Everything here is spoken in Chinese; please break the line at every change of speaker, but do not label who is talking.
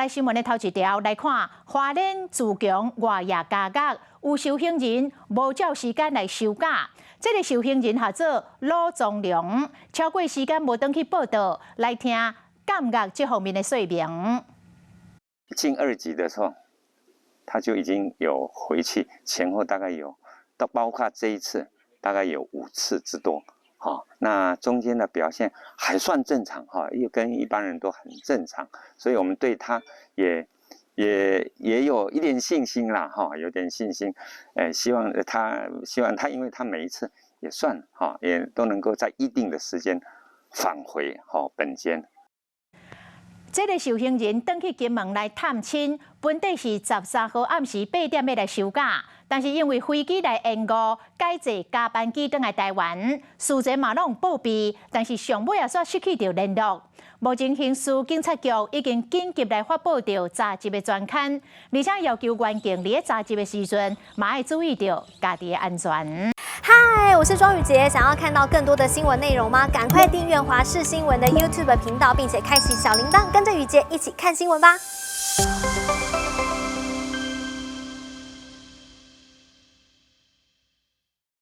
来新闻的头一条来看，花莲自强外夜加价，有受刑人无照时间来收假。这个受刑人叫做罗宗良，超过时间无登去报到，来听监狱这方面的说明。
进2级的时候，他就已经有回去，前后大概有，到包括这一次大概有5次之多。那中间的表现还算正常又跟一般人都很正常，所以我们对他也有一点信心啦有点信心，希望他，因为他每一次也算也都能够在一定的时间返回本监。
这个受刑人登去金门来探亲，本地是13号暗时8点要来收假，但是因为飞机来延误，改坐加班机返来台湾，事前嘛拢报备，但是上尾也煞失去着联络。目前刑事警察局已经紧急来发布着查缉的专刊，而且要求员警伫查缉的时阵，嘛要注意着家己的安全。
嗨，我是庄宇杰，想要看到更多的新闻内容吗？赶快订阅华视新闻的 YouTube 频道，并且开启小铃铛，跟着宇杰一起看新闻吧。